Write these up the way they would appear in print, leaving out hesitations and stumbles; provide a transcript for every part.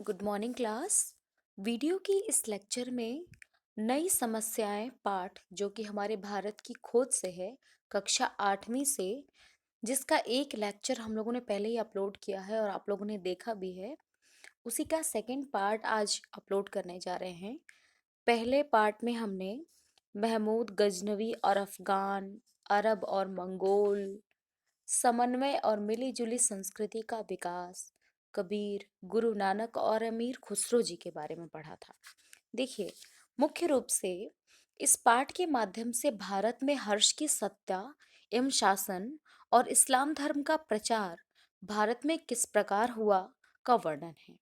Good morning class. Video की इस lecture में नई समस्याएं पाठ जो कि हमारे भारत की खोज से है, कक्षा 8वीं से, जिसका एक लेक्चर हम लोगों ने पहले ही अपलोड किया है और आप लोगों ने देखा भी है। उसी का सेकंड पार्ट आज अपलोड करने जा रहे हैं। पहले पार्ट में हमने महमूद गजनवी और अफगान, अरब और मंगोल, समन्वय और मिली-जुली संस्कृति का विकास, कबीर, गुरु नानक और अमीर खुसरो जी के बारे में पढ़ा था। देखिए, मुख्य रूप से इस पाठ के माध्यम से भारत में हर्ष की सत्ता एवं शासन और इस्लाम धर्म का प्रचार भारत में किस प्रकार हुआ का वर्णन है।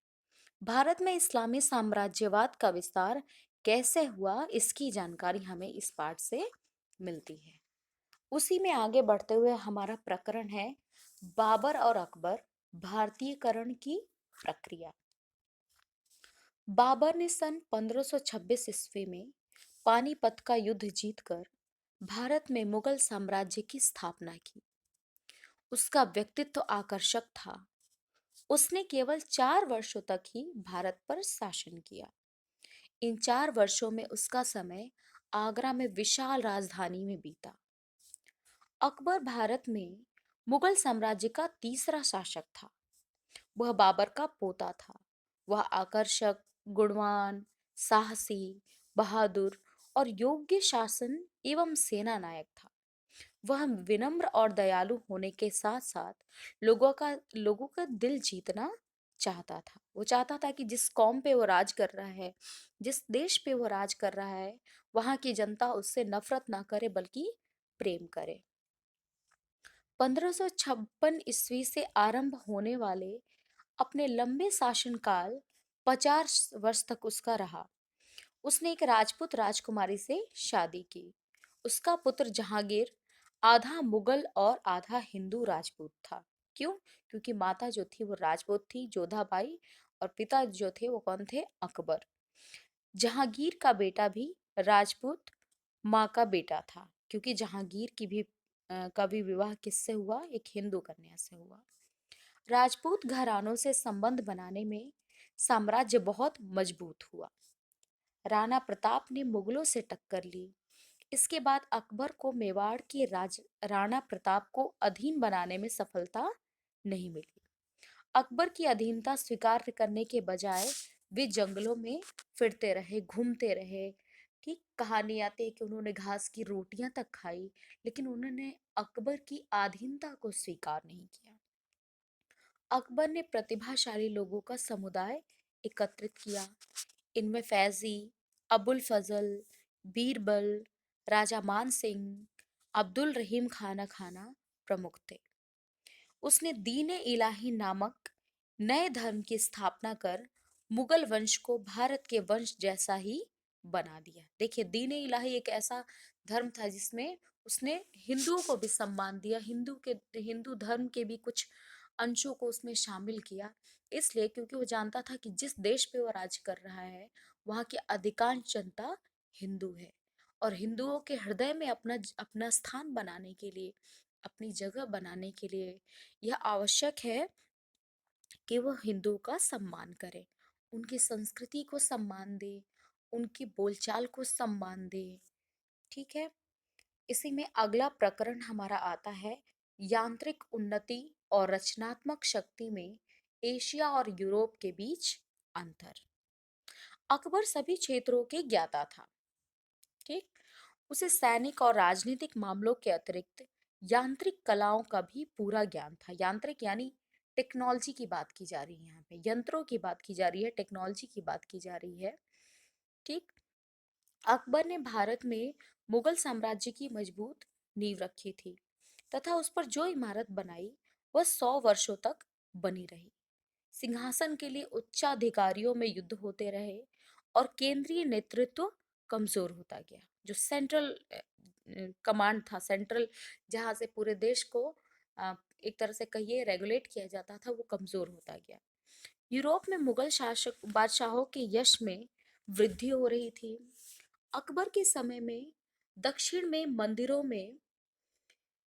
भारत में इस्लामी साम्राज्यवाद का विस्तार कैसे हुआ, इसकी जानकारी हमें इस पाठ से मिलती है। उसी में आगे बढ़ते हुए हमारा प्रकरण है बाबर और अकबर, भारतीयकरण की प्रक्रिया। बाबर ने सन 1526 ईस्वी में पानीपत का युद्ध जीतकर भारत में मुगल साम्राज्य की स्थापना की। उसका व्यक्तित्व आकर्षक था। उसने केवल 4 वर्षों तक ही भारत पर शासन किया। इन 4 वर्षों में उसका समय आगरा में विशाल राजधानी में बीता। अकबर भारत में मुगल साम्राज्य का तीसरा शासक था। वह बाबर का पोता था। वह आकर्षक, गुणवान, साहसी, बहादुर और योग्य शासन एवं सेना नायक था। वह विनम्र और दयालु होने के साथ साथ लोगों का दिल जीतना चाहता था। वो चाहता था कि जिस कौम पे वो राज कर रहा है, जिस देश पे वो राज कर रहा है, वहां की जनता उससे नफरत ना करे बल्कि प्रेम करे। 1556 ईस्वी से आरंभ होने वाले अपने लंबे शासनकाल 50 वर्ष तक उसका रहा। उसने एक राजपूत राजकुमारी से शादी की। उसका पुत्र जहांगीर आधा मुगल और आधा हिंदू राजपूत था। क्यों? क्योंकि माता जो थी वो राजपूत थी, जोधाबाई, और पिता जो थे वो कौन थे? अकबर। जहांगीर का बेटा भी राजपूत माँ का बेटा था, क्योंकि जहांगीर का भी विवाह किससे हुआ? एक हिंदू कन्या से हुआ। राजपूत घरानों से संबंध बनाने में साम्राज्य बहुत मजबूत हुआ। राणा प्रताप ने मुगलों से टक्कर ली। इसके बाद अकबर को मेवाड़ के राज राणा प्रताप को अधीन बनाने में सफलता नहीं मिली। अकबर की अधीनता स्वीकार करने के बजाय वे जंगलों में फिरते रहे, घूमते रहे। ठीक, कहानी आती है कि उन्होंने घास की रोटियां तक खाई, लेकिन उन्होंने अकबर की अधीनता को स्वीकार नहीं किया। अकबर ने प्रतिभाशाली लोगों का समुदाय एकत्रित किया। इनमें फैजी, अबुल फजल, बीरबल, राजा मान सिंह, अब्दुल रहीम खाना प्रमुख थे। उसने दीन ए इलाही नामक नए धर्म की स्थापना कर मुगल वंश को भारत के वंश जैसा ही बना दिया। देखिए, दीन ए इलाही एक ऐसा धर्म था जिसमें उसने हिंदुओं को भी सम्मान दिया, हिंदू धर्म के भी कुछ अंशों को उसमें शामिल किया। इसलिए क्योंकि वो जानता था कि जिस देश पे वो राज कर रहा है वहाँ की अधिकांश जनता हिंदू है, और हिंदुओं के हृदय में अपना अपना स्थान बनाने के लिए, अपनी जगह बनाने के लिए यह आवश्यक है कि वह हिंदुओं का सम्मान करे, उनकी संस्कृति को सम्मान दे, उनकी बोलचाल को सम्मान दे। ठीक है। इसी में अगला प्रकरण हमारा आता है यांत्रिक उन्नति और रचनात्मक शक्ति में एशिया और यूरोप के बीच अंतर। अकबर सभी क्षेत्रों के ज्ञाता था। ठीक, उसे सैनिक और राजनीतिक मामलों के अतिरिक्त यांत्रिक कलाओं का भी पूरा ज्ञान था। यांत्रिक यानी टेक्नोलॉजी की बात की जा रही है, यहाँ पे यंत्रों की बात की जा रही है, टेक्नोलॉजी की बात की जा रही है। ठीक, अकबर ने भारत में मुगल साम्राज्य की मजबूत नींव रखी थी तथा उस पर जो इमारत बनाई वह 100 वर्षों तक बनी रही। सिंहासन के लिए उच्चाधिकारियों में युद्ध होते रहे और केंद्रीय नेतृत्व कमजोर होता गया। जो सेंट्रल कमांड था, सेंट्रल जहां से पूरे देश को एक तरह से कहिए रेगुलेट किया जाता था, वो कमजोर होता गया। यूरोप में मुगल शासक बादशाहों के यश में वृद्धि हो रही थी। अकबर के समय में दक्षिण में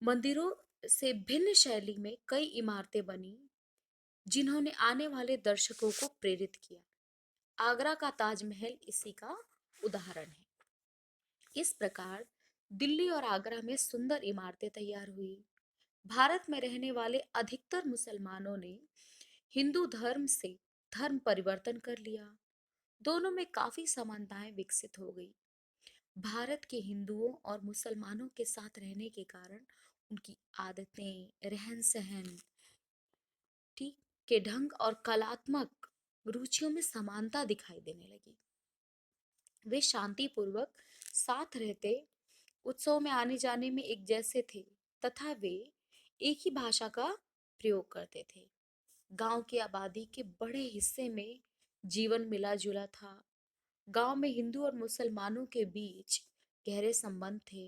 मंदिरों से भिन्न शैली में कई इमारतें बनी। जिन्होंने आने वाले दर्शकों को प्रेरित किया। आगरा का ताजमहल इसी का उदाहरण है। इस प्रकार दिल्ली और आगरा में सुंदर इमारतें तैयार हुई। भारत में रहने वाले अधिकतर मुसलमानों ने हिंदू धर्म से धर्म परिवर्तन कर लिया। दोनों में काफी समानताएं विकसित हो गई। भारत के हिंदुओं और मुसलमानों के साथ रहने के कारण उनकी आदतें, रहन सहन, ठीक के ढंग और कलात्मक रुचियों में समानता दिखाई देने लगी। वे शांतिपूर्वक साथ रहते, उत्सव में आने जाने में एक जैसे थे तथा वे एक ही भाषा का प्रयोग करते थे। गांव की आबादी के बड़े हिस्से में जीवन मिला जुला था। गांव में हिंदू और मुसलमानों के बीच गहरे संबंध थे।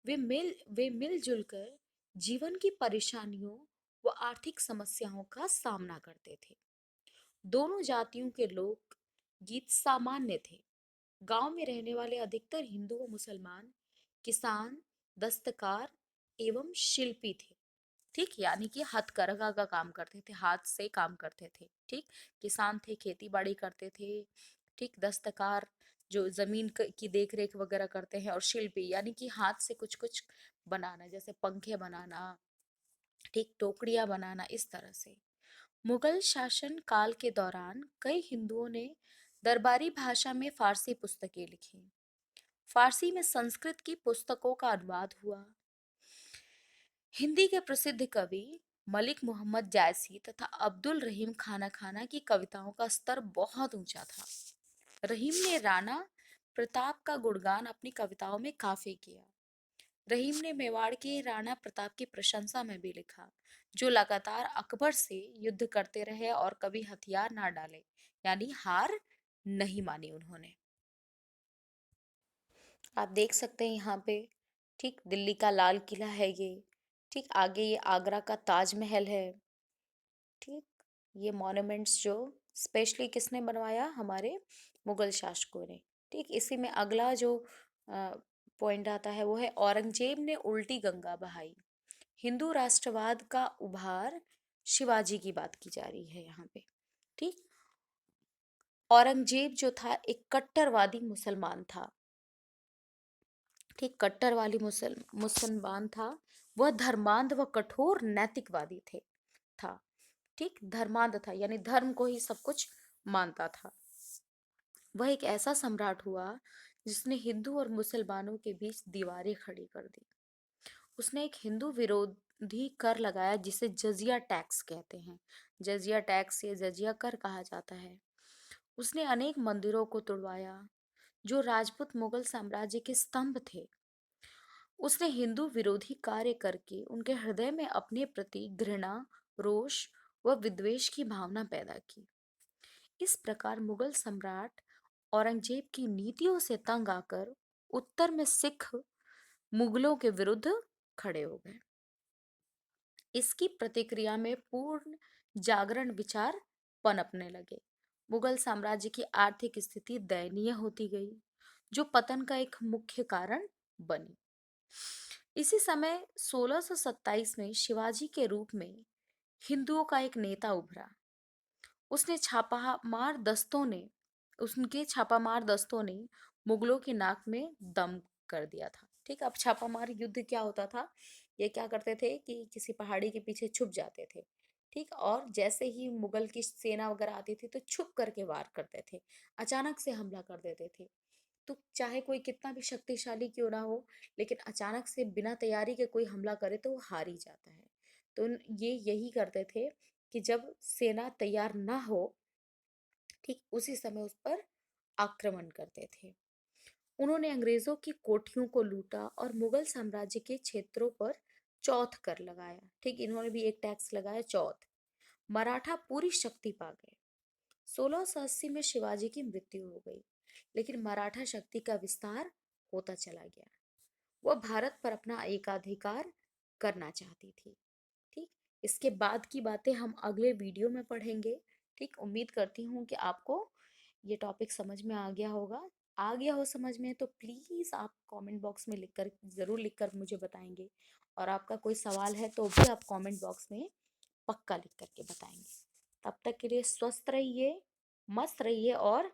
वे मिलजुल कर जीवन की परेशानियों व आर्थिक समस्याओं का सामना करते थे। दोनों जातियों के लोक गीत सामान्य थे। गांव में रहने वाले अधिकतर हिंदू व मुसलमान किसान, दस्तकार एवं शिल्पी थे। ठीक, यानी कि हथकरघा का काम करते थे, हाथ से काम करते थे। ठीक, किसान थे, खेती बाड़ी करते थे। ठीक, दस्तकार जो जमीन की देख रेख वगैरह करते हैं, और शिल्पी यानी कि हाथ से कुछ कुछ बनाना, जैसे पंखे बनाना, ठीक, टोकरियां बनाना, इस तरह से। मुगल शासन काल के दौरान कई हिंदुओं ने दरबारी भाषा में फारसी पुस्तकें लिखी। फारसी में संस्कृत की पुस्तकों का अनुवाद हुआ। हिंदी के प्रसिद्ध कवि मलिक मोहम्मद जायसी तथा अब्दुल रहीम खाना खाना की कविताओं का स्तर बहुत ऊंचा था। रहीम ने राणा प्रताप का गुणगान अपनी कविताओं में काफी किया। रहीम ने मेवाड़ के राणा प्रताप की प्रशंसा में भी लिखा, जो लगातार अकबर से युद्ध करते रहे और कभी हथियार ना डाले, यानी हार नहीं मानी उन्होंने। आप देख सकते हैं यहाँ पे, ठीक, दिल्ली का लाल किला है ये। ठीक, आगे ये आगरा का ताजमहल है। ठीक, ये मॉन्यूमेंट्स जो स्पेशली किसने बनवाया, हमारे मुगल शासकों ने। ठीक, इसी में अगला जो पॉइंट आता है वो है औरंगजेब ने उल्टी गंगा बहाई। हिंदू राष्ट्रवाद का उभार शिवाजी की बात की जा रही है यहाँ पे। ठीक, औरंगजेब जो था एक कट्टरवादी मुसलमान था। ठीक, कट्टरवादी मुसलमान था। वह धर्मांध व कठोर नैतिकवादी था। ठीक, धर्मांध था यानी धर्म को ही सब कुछ मानता था। वह एक ऐसा सम्राट हुआ जिसने हिंदू और मुसलमानों के बीच दीवारें खड़ी कर दी। उसने एक हिंदू विरोधी कर लगाया जिसे जजिया टैक्स कहते हैं। जजिया टैक्स या जजिया कर कहा जाता है। उसने अनेक मंदिरों को तुड़वाया जो राजपूत मुगल साम्राज्य के स्तंभ थे। उसने हिंदू विरोधी कार्य करके उनके हृदय में अपने प्रति घृणा, रोष व विद्वेष की भावना पैदा की। इस प्रकार मुगल सम्राट औरंगजेब की नीतियों से तंग आकर उत्तर में सिख मुगलों के विरुद्ध खड़े हो गए। इसकी प्रतिक्रिया में पूर्ण जागरण विचार पनपने लगे। मुगल साम्राज्य की आर्थिक स्थिति दयनीय होती गई, जो पतन का एक मुख्य कारण बनी। इसी समय 1627 में शिवाजी के रूप में हिंदुओं का एक नेता उभरा। उसने छापामार दस्तों ने उनके छापामार दस्तों ने मुगलों की नाक में दम कर दिया था। ठीक, अब छापामार युद्ध क्या होता था, ये क्या करते थे कि किसी पहाड़ी के पीछे छुप जाते थे। ठीक, और जैसे ही मुगल की सेना वगैरह आती थी तो छुप करके वार करते थे, अचानक से हमला कर देते थे। तो चाहे कोई कितना भी शक्तिशाली क्यों ना हो, लेकिन अचानक से बिना तैयारी के कोई हमला करे तो वो हार ही जाता है। तो ये यही करते थे कि जब सेना तैयार ना हो, ठीक उसी समय उस पर आक्रमण करते थे। उन्होंने अंग्रेजों की कोठियों को लूटा और मुगल साम्राज्य के क्षेत्रों पर चौथ कर लगाया। ठीक, इन्होंने भी एक टैक्स लगाया, चौथ। मराठा पूरी शक्ति पा गए। 1680 में शिवाजी की मृत्यु हो गई, लेकिन मराठा शक्ति का विस्तार होता चला गया। वह भारत पर अपना एकाधिकार करना चाहती थी। ठीक, इसके बाद की बातें हम अगले वीडियो में पढ़ेंगे। ठीक, उम्मीद करती हूँ कि आपको ये टॉपिक समझ में आ गया होगा। आ गया हो समझ में तो प्लीज़ आप कमेंट बॉक्स में लिखकर ज़रूर लिखकर मुझे बताएंगे, और आपका कोई सवाल है तो भी आप कमेंट बॉक्स में पक्का लिख करके बताएंगे। तब तक के लिए स्वस्थ रहिए, मस्त रहिए और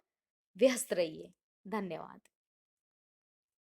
व्यस्त रहिए। धन्यवाद।